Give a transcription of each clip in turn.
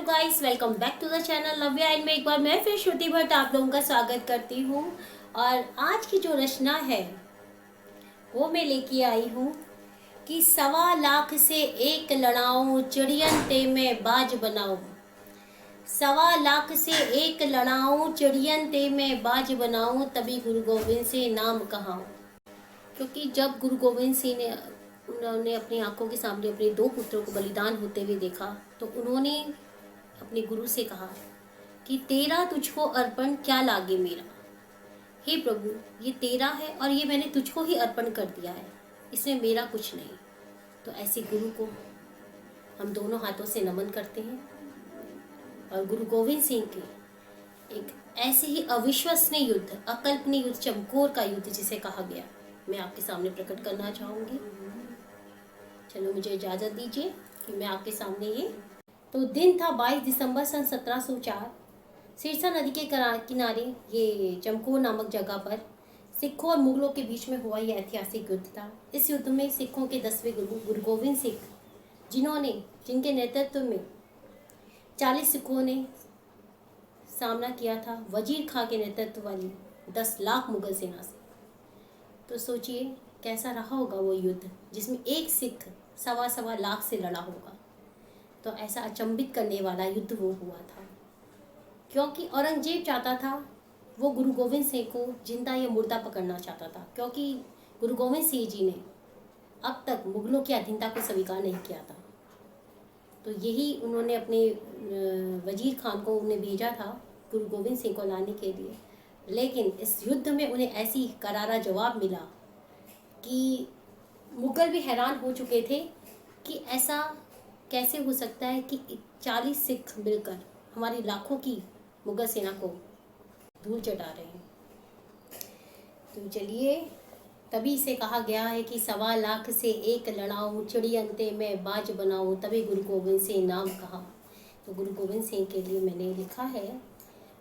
Guys, welcome back to the channel Lavya and में एक बार मैं फिर श्रुति भट्ट आप लोगों का स्वागत करती हूँ। और आज की जो रचना है वो मैं लेके आई हूँ कि 1.25 लाख से एक लड़ाऊं चिड़ियन ते मैं बाज बनाऊं। 1.25 लाख से एक लड़ाऊं चिड़ियन ते मैं बाज बनाऊं, तभी गुरु गोविंद से नाम कहाऊं। क्योंकि जब गुरु गोविंद सिंह ने उन्होंने अपनी आंखों के सामने अपने 2 पुत्रों को बलिदान होते हुए देखा तो उन्होंने अपने गुरु से कहा कि तेरा तुझको अर्पण क्या लागे मेरा। हे प्रभु, ये तेरा है और ये मैंने तुझको ही अर्पण कर दिया है, इसमें मेरा कुछ नहीं। तो ऐसे गुरु को हम दोनों हाथों से नमन करते हैं। और गुरु गोविंद सिंह के एक ऐसे ही अविश्वसनीय युद्ध, अकल्पनीय युद्ध, चमकोर का युद्ध जिसे कहा गया, मैं आपके सामने प्रकट करना चाहूँगी। चलो मुझे इजाज़त दीजिए कि मैं आपके सामने ये। तो दिन था 22 दिसंबर सन 1704। सिरसा नदी के किनारे ये चमकोर नामक जगह पर सिखों और मुगलों के बीच में हुआ यह ऐतिहासिक युद्ध था। इस युद्ध में सिखों के 10वें गुरु गुरु गोविंद सिंह, जिनके नेतृत्व में 40 सिखों ने सामना किया था वजीर खां के नेतृत्व वाली 10 लाख मुगल सेना से। तो सोचिए कैसा रहा होगा वो युद्ध जिसमें एक सिख 1.25 लाख से लड़ा होगा। तो ऐसा अचंभित करने वाला युद्ध वो हुआ था, क्योंकि औरंगजेब चाहता था, वो गुरु गोविंद सिंह को जिंदा या मुर्दा पकड़ना चाहता था, क्योंकि गुरु गोविंद सिंह जी ने अब तक मुगलों की अधीनता को स्वीकार नहीं किया था। तो यही उन्होंने अपने वजीर खान को उन्हें भेजा था गुरु गोविंद सिंह को लाने के लिए। लेकिन इस युद्ध में उन्हें ऐसी करारा जवाब मिला कि मुगल भी हैरान हो चुके थे कि ऐसा कैसे हो सकता है कि 40 सिख मिलकर हमारी लाखों की मुगल सेना को धूल चटा रहे हैं। तो चलिए, तभी इसे कहा गया है कि 1.25 लाख से एक लड़ाऊं चिड़ियन ते मैं बाज बनाऊं, तभी गुरु गोविंद सिंह नाम कहा। तो गुरु गोविंद सिंह के लिए मैंने लिखा है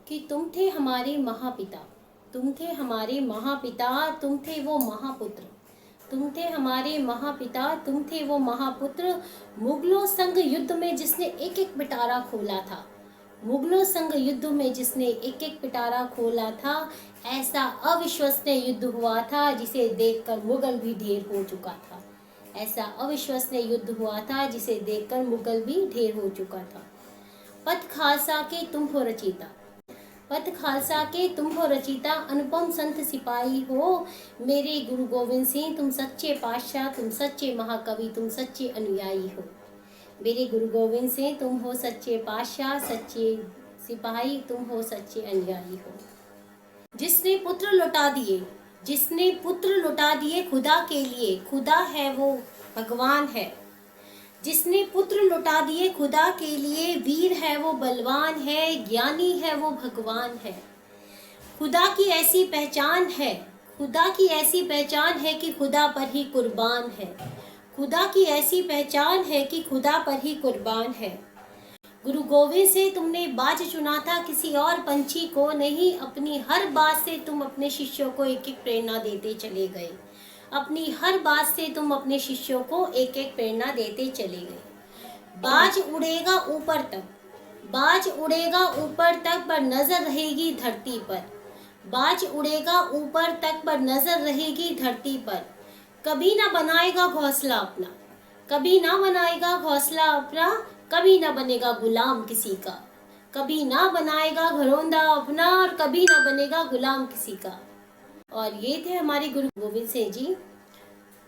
कि तुम थे हमारे महापिता, तुम थे हमारे महापिता, तुम थे वो महापुत्र, तुम थे हमारे महापिता, तुम थे वो महापुत्र। मुगलों संग युद्ध में जिसने एक एक पिटारा खोला था, मुगलों संग युद्ध में जिसने एक एक पिटारा खोला था, ऐसा अविश्वसनीय युद्ध हुआ था जिसे देखकर मुगल भी ढेर हो चुका था। ऐसा अविश्वसनीय युद्ध हुआ था जिसे देखकर मुगल भी ढेर हो चुका था। पथ खालसा के तुम हो रचयिता, पथ खालसा के तुम हो रचयिता, अनुपम संत सिपाही हो मेरे गुरु गोविंद सिंह। तुम सच्चे पातशाह, तुम सच्चे महाकवि, तुम सच्चे अनुयायी हो मेरे गुरु गोविंद सिंह। तुम हो सच्चे पातशाह, सच्चे सिपाही, तुम हो सच्चे अनुयायी हो। जिसने पुत्र लौटा दिए, जिसने पुत्र लौटा दिए खुदा के लिए, खुदा है वो भगवान है। जिसने पुत्र लौटा दिए खुदा के लिए, वीर है वो बलवान है, ज्ञानी है वो भगवान है। खुदा की ऐसी पहचान है, खुदा की ऐसी पहचान है कि खुदा पर ही कुर्बान है। खुदा की ऐसी पहचान है कि खुदा पर ही कुर्बान है। गुरु गोविंद से तुमने बाज चुना था, किसी और पंछी को नहीं। अपनी हर बात से तुम अपने शिष्यों को एक एक प्रेरणा देते चले गए। अपनी हर बात से तुम अपने शिष्यों को एक एक प्रेरणा देते चले गए। बाज उड़ेगा ऊपर तक, बाज उड़ेगा ऊपर तक, पर नजर रहेगी धरती पर। बाज उड़ेगा ऊपर तक पर नजर रहेगी धरती पर। कभी ना बनाएगा घोंसला अपना, कभी ना बनाएगा घोंसला अपना, कभी ना बनेगा गुलाम किसी का। कभी ना बनाएगा घरौंदा अपना और कभी ना बनेगा गुलाम किसी का। और ये थे हमारे गुरु गोविंद सिंह जी,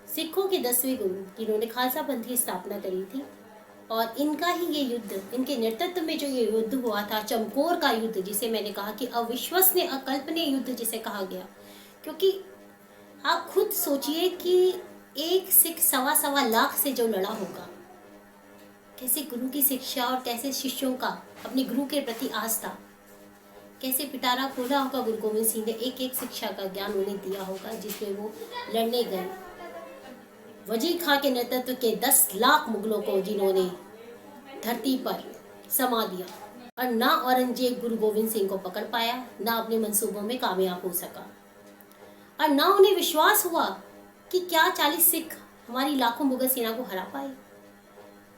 सिखों के 10वें गुरु, जिन्होंने खालसा पंथ की स्थापना करी थी। और इनका ही ये युद्ध, इनके नेतृत्व में जो ये युद्ध हुआ था, चमकोर का युद्ध, जिसे मैंने कहा कि अविश्वसनीय अकल्पनीय युद्ध जिसे कहा गया। क्योंकि आप खुद सोचिए कि एक सिख 1.25 लाख से जो लड़ा होगा, कैसे गुरु की शिक्षा और कैसे शिष्यों का अपने गुरु के प्रति आस्था, कैसे पिटारा खोला होगा गुरु गोविंद सिंह ने, एक एक शिक्षा का ज्ञान उन्हें दिया होगा, जिसमें वो लड़ने गए वजीर खां के नेतृत्व के 10 लाख मुगलों को, जिन्होंने धरती पर समा दिया। और ना औरंगजेब गुरु गोविंद सिंह को पकड़ पाया, ना अपने मंसूबों में कामयाब हो सका, और ना उन्हें विश्वास हुआ कि क्या 40 सिख हमारी लाखों मुगल सेना को हरा पाए।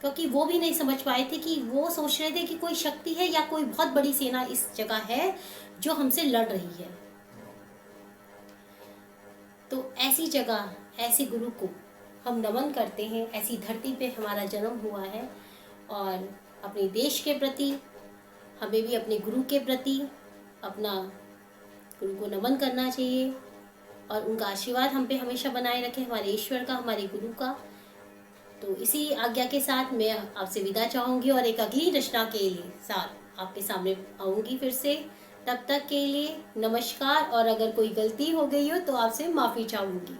क्योंकि वो भी नहीं समझ पाए थे कि वो सोच रहे थे कि कोई शक्ति है या कोई बहुत बड़ी सेना इस जगह है जो हमसे लड़ रही है। तो ऐसी जगह, ऐसे गुरु को हम नमन करते हैं। ऐसी धरती पे हमारा जन्म हुआ है और अपने देश के प्रति हमें भी अपने गुरु के प्रति अपना गुरु को नमन करना चाहिए और उनका आशीर्वाद हम पे हमेशा बनाए रखें, हमारे ईश्वर का, हमारे गुरु का। तो इसी आज्ञा के साथ मैं आपसे विदा चाहूँगी और एक अगली रचना के लिए साथ आपके सामने आऊँगी फिर से। तब तक के लिए नमस्कार, और अगर कोई गलती हो गई हो तो आपसे माफ़ी चाहूँगी।